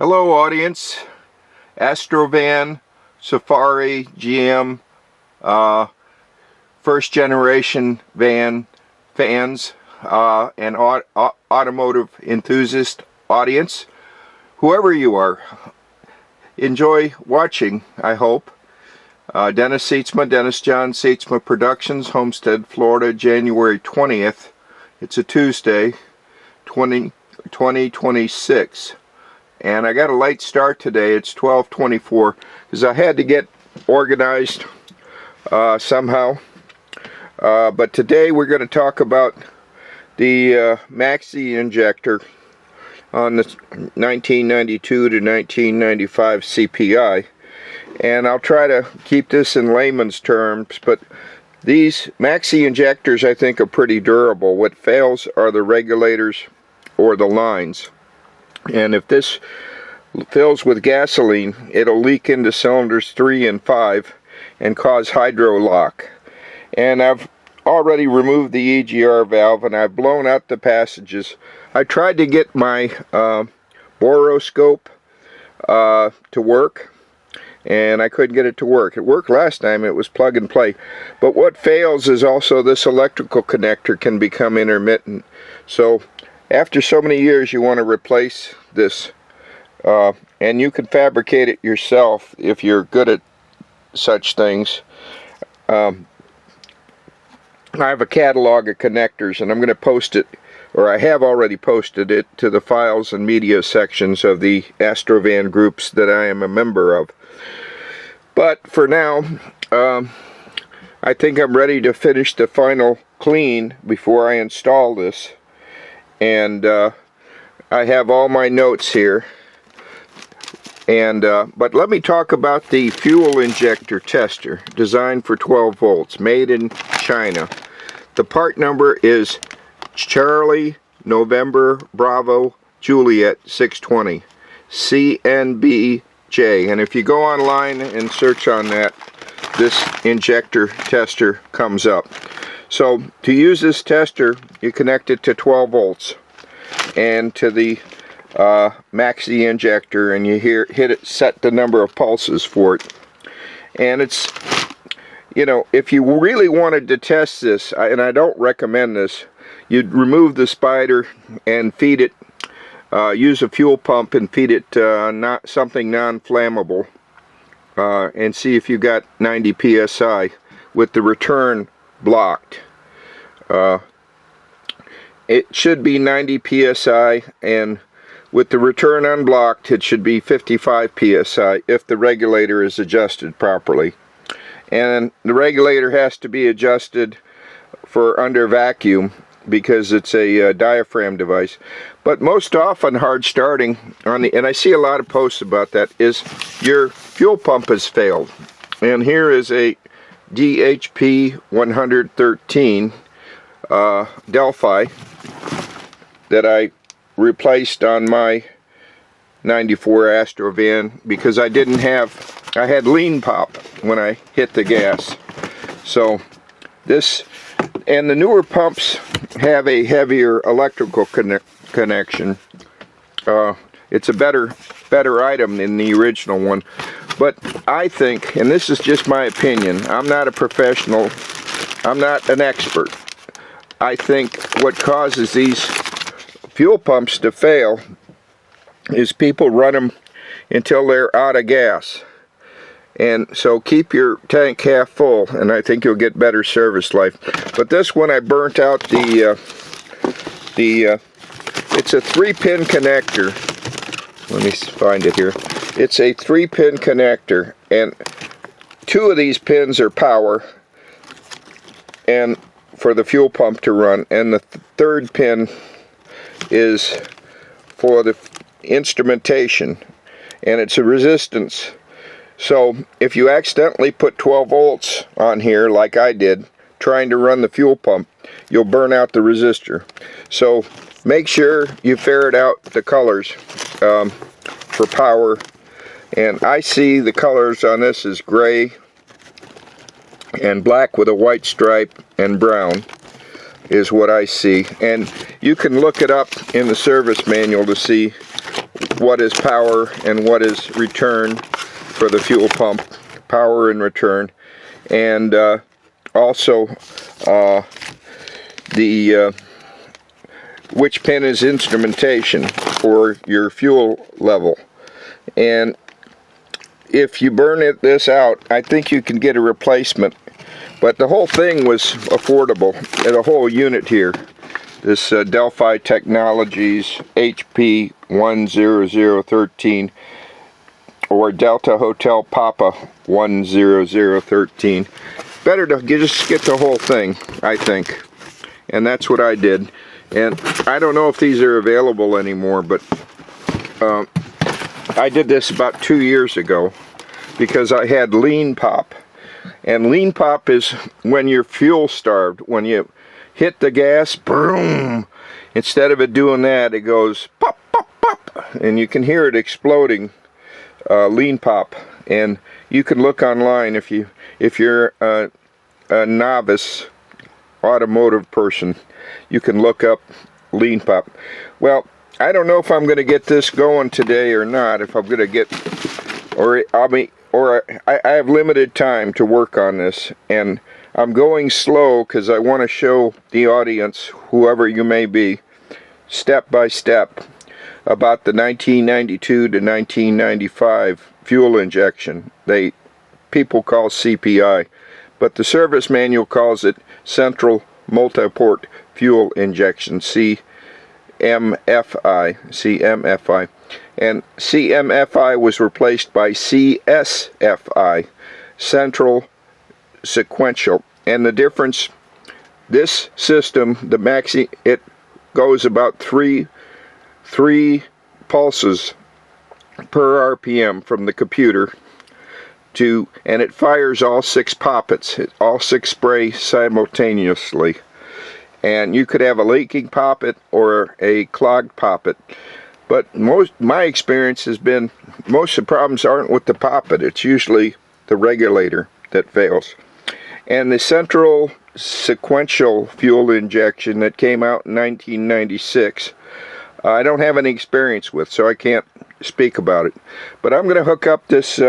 Hello audience, Astro Van Safari GM first generation van fans and automotive enthusiast audience. Whoever you are, enjoy watching, I hope. Dennis Sytsma, Dennis John Sytsma Productions, Homestead, Florida, January 20th. It's a Tuesday, 2026. And I got a late start today. It's 12:24 because I had to get organized somehow. But today we're going to talk about the maxi injector on the 1992 to 1995 CPI. And I'll try to keep this in layman's terms, but these maxi injectors I think are pretty durable. What fails are the regulators or the lines. And if this fills with gasoline, it'll leak into cylinders 3 and 5 and cause hydro lock. And I've already removed the EGR valve and I've blown out the passages. I tried to get my boroscope to work, and I couldn't get it to work. It worked last time, it was plug and play. But what fails is also this electrical connector can become intermittent. So after so many years you want to replace this, and you can fabricate it yourself if you're good at such things. I have a catalog of connectors, and I'm going to post it, or I have already posted it, to the files and media sections of the Astro Van groups that I am a member of. But for now, I think I'm ready to finish the final clean before I install this. And I have all my notes here. And but let me talk about the fuel injector tester, designed for 12 volts, made in China. The part number is Charlie November Bravo Juliet 620 CNBJ. And if you go online and search on that, this injector tester comes up. So to use this tester, you connect it to 12 volts and to the maxi injector, and you hit it, set the number of pulses for it. And it's, you know, if you really wanted to test this, and I don't recommend this, you'd remove the spider and feed it, use a fuel pump and feed it something non-flammable, and see if you got 90 psi with the return blocked. It should be 90 psi, and with the return unblocked it should be 55 psi if the regulator is adjusted properly. And the regulator has to be adjusted for under vacuum because it's a diaphragm device. But most often hard starting on the, and I see a lot of posts about that, is your fuel pump has failed. And here is a DHP 113 Delphi that I replaced on my 94 Astro Van because I didn't have, I had lean pop when I hit the gas. So this, and the newer pumps have a heavier electrical connection. It's a better item than the original one. But I think, and this is just my opinion, I'm not a professional, I'm not an expert. I think what causes these fuel pumps to fail is people run them until they're out of gas. And so keep your tank half full, and I think you'll get better service life. But this one I burnt out it's a 3-pin connector. Let me find it here. It's a 3-pin connector, and 2 of these pins are power and for the fuel pump to run, and the 3rd pin is for the instrumentation, and it's a resistance. So if you accidentally put 12 volts on here like I did trying to run the fuel pump, you'll burn out the resistor. So make sure you ferret out the colors for power, and I see the colors on this is gray and black with a white stripe and brown is what I see. And you can look it up in the service manual to see what is power and what is return for the fuel pump, power and return, and also which pin is instrumentation for your fuel level. And if you burn this out, I think you can get a replacement, but the whole thing was affordable. The whole unit here, this Delphi Technologies HP 10013 or Delta Hotel Papa 10013. Better to just get the whole thing, I think, and that's what I did. And I don't know if these are available anymore, but I did this about 2 years ago because I had lean pop. And lean pop is when you're fuel starved. When you hit the gas, boom, instead of it doing that, it goes pop, pop, pop, and you can hear it exploding. Lean pop. And you can look online if you're a novice automotive person, you can look up lean pop. Well, I don't know if I'm going to get this going today or not, if I'm going to get, I have limited time to work on this, and I'm going slow because I want to show the audience, whoever you may be, step by step about the 1992 to 1995 fuel injection. People call CPI, but the service manual calls it Central Multi-Port Fuel Injection, CMFI. And CMFI was replaced by CSFI, Central Sequential. And the difference, this system, the maxi, it goes about three pulses per RPM from the computer to, and it fires all 6 poppets, all 6 spray simultaneously. And you could have a leaking poppet or a clogged poppet. But my experience has been most of the problems aren't with the poppet, it's usually the regulator that fails. And the Central Sequential Fuel Injection that came out in 1996, I don't have any experience with, so I can't speak about it. But I'm going to hook up this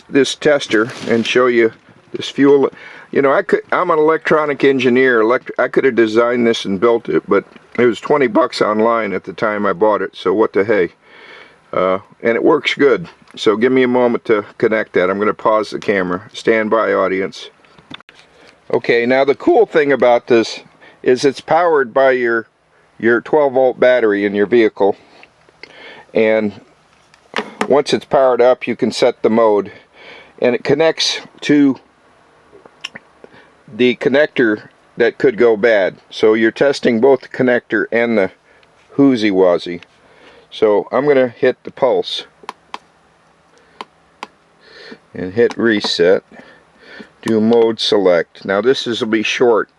this tester and show you this fuel. You know, I'm an electronic engineer. I could have designed this and built it, but it was 20 bucks online at the time I bought it, so what the hey. And it works good. So give me a moment to connect that. I'm going to pause the camera. Stand by, audience. Okay, now the cool thing about this is it's powered by your 12-volt battery in your vehicle. And once it's powered up, you can set the mode. And it connects to the connector that could go bad. So you're testing both the connector and the woozy-wazzy. So I'm going to hit the pulse and hit reset. Do mode select. Now this will be short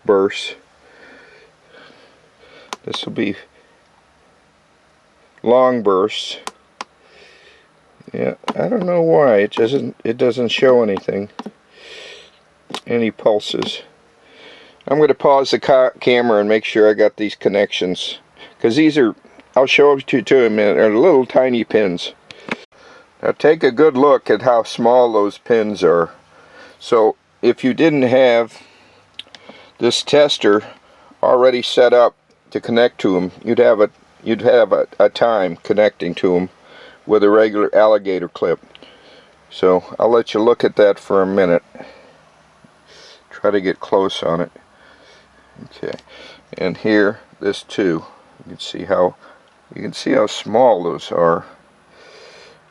bursts. This will be long bursts. Yeah, I don't know why it doesn't show anything, any pulses. I'm going to pause the camera and make sure I got these connections, because these are, I'll show it to you in a minute, they're little tiny pins. Now take a good look at how small those pins are. So if you didn't have this tester already set up to connect to them, you'd have a time connecting to them with a regular alligator clip. So I'll let you look at that for a minute. Try to get close on it. Okay, and here, this too. You can see how small those are.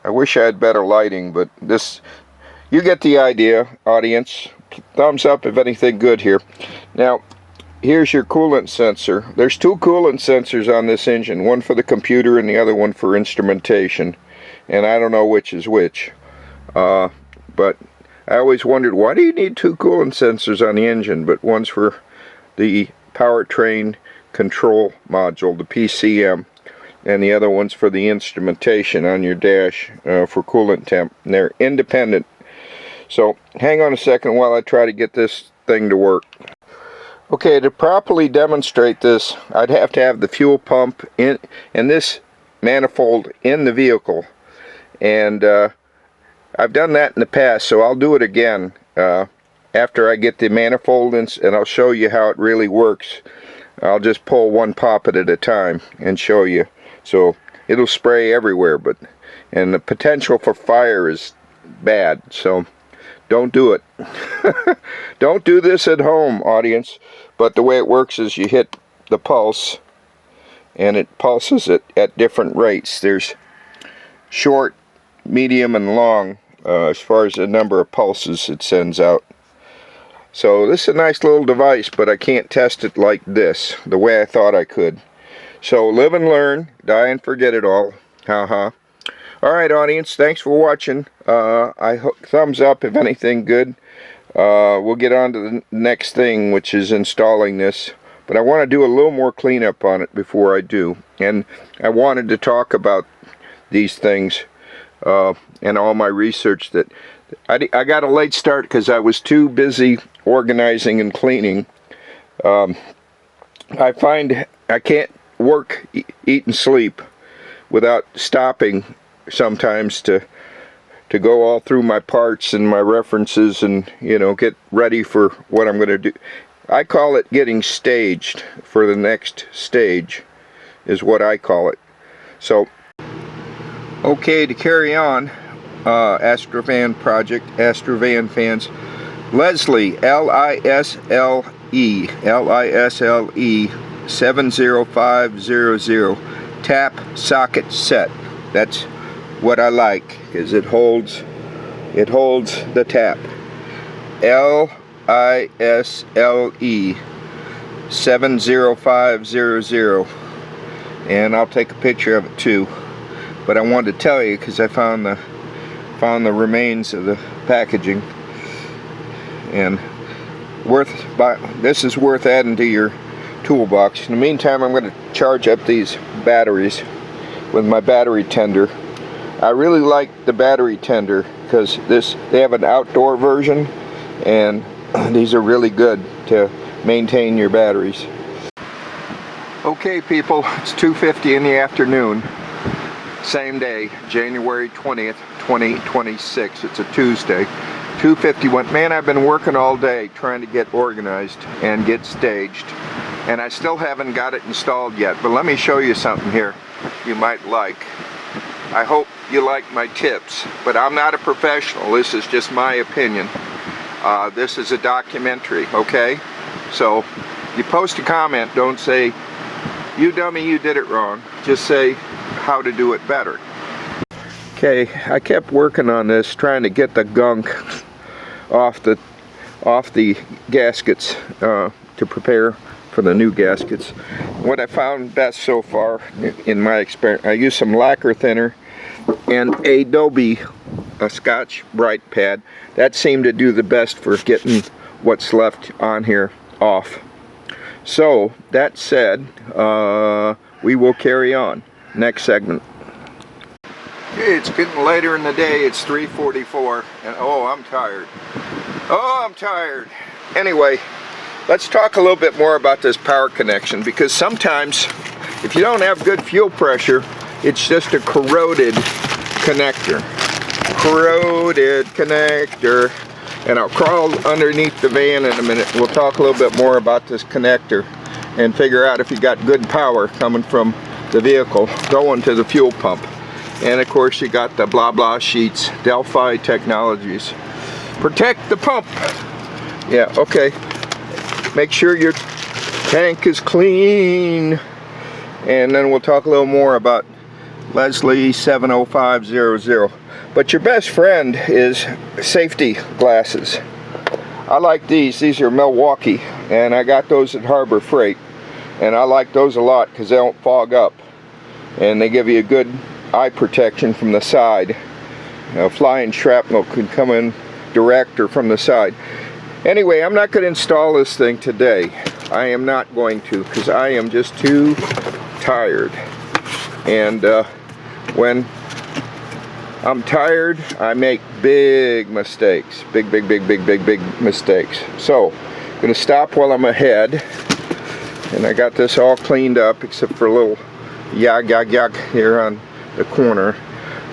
I wish I had better lighting, but this, you get the idea, audience. Thumbs up if anything good here. Now, here's your coolant sensor. There's 2 coolant sensors on this engine, one for the computer and the other one for instrumentation. And I don't know which is which. But I always wondered, why do you need 2 coolant sensors on the engine? But one's for the powertrain control module, the PCM, and the other one's for the instrumentation on your dash for coolant temp. And they're independent. So hang on a second while I try to get this thing to work. Okay, to properly demonstrate this, I'd have to have the fuel pump in and this manifold in the vehicle, and I've done that in the past, so I'll do it again after I get the manifold in, and I'll show you how it really works. I'll just pull one poppet at a time and show you. So it'll spray everywhere, and the potential for fire is bad, so don't do it. Don't do this at home, audience. But the way it works is you hit the pulse, and it pulses it at different rates. There's short, medium, and long as far as the number of pulses it sends out. So this is a nice little device, but I can't test it like this, the way I thought I could. So live and learn, die and forget it all. Haha. Alright, audience, thanks for watching. I hope thumbs up if anything good. We'll get on to the next thing, which is installing this. But I want to do a little more cleanup on it before I do. And I wanted to talk about these things and all my research. That I got a late start because I was too busy organizing and cleaning. I find I can't work, eat, and sleep without stopping sometimes to go all through my parts and my references and, you know, get ready for what I'm going to do. I call it getting staged for the next stage, is what I call it. So, okay, to carry on, Astro Van project, Astro Van fans, Leslie, L-I-S-L-E 70500, tap socket set. That's what I like, because it holds the tap. L-I-S-L-E 70500, and I'll take a picture of it too. But I wanted to tell you because I found the remains of the packaging, and this is worth adding to your toolbox. In the meantime, I'm going to charge up these batteries with my battery tender. I really like the battery tender because they have an outdoor version, and these are really good to maintain your batteries. Okay, people, it's 2:50 in the afternoon. Same day, January 20th, 2026. It's a Tuesday. 2:51. Man, I've been working all day trying to get organized and get staged, and I still haven't got it installed yet. But let me show you something here you might like. I hope you like my tips, but I'm not a professional. This is just my opinion. This is a documentary, okay? So you post a comment, don't say, "You dummy, you did it wrong." Just say how to do it better. Okay, I kept working on this, trying to get the gunk off the gaskets to prepare for the new gaskets. What I found best so far in my experience, I used some lacquer thinner and Adobe, a Scotch Brite pad. That seemed to do the best for getting what's left on here off. So that said, we will carry on. Next segment. Okay, it's getting later in the day. It's 3:44, and oh, I'm tired. Oh, I'm tired. Anyway, let's talk a little bit more about this power connection, because sometimes if you don't have good fuel pressure, it's just a corroded connector. Corroded connector. And I'll crawl underneath the van in a minute. We'll talk a little bit more about this connector and figure out if you got good power coming from the vehicle going to the fuel pump. And of course you got the blah blah sheets, Delphi Technologies. Protect the pump. Yeah, okay. Make sure your tank is clean. And then we'll talk a little more about Leslie 70500. But your best friend is safety glasses. I like these. These are Milwaukee, and I got those at Harbor Freight, and I like those a lot because they don't fog up, and they give you a good eye protection from the side. Flying shrapnel could come in direct or from the side. Anyway, I'm not going to install this thing today. I am not going to, because I am just too tired. And when I'm tired, I make big mistakes. Big mistakes. So, Gonna stop while I'm ahead. And I got this all cleaned up except for a little yag here on the corner.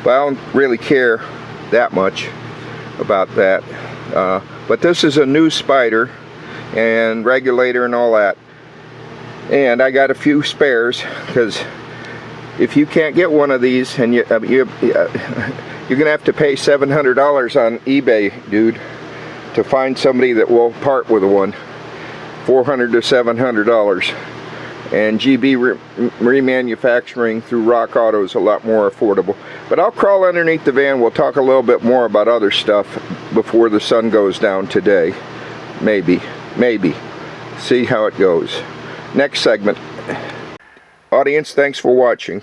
But I don't really care that much about that. But this is a new spider and regulator and all that. And I got a few spares, because if you can't get one of these, and you're gonna have to pay $700 on eBay, dude, to find somebody that will part with one. $400 to $700. And GB remanufacturing through Rock Auto is a lot more affordable. But I'll crawl underneath the van. We'll talk a little bit more about other stuff before the sun goes down today. Maybe. See how it goes. Next segment. Audience, thanks for watching.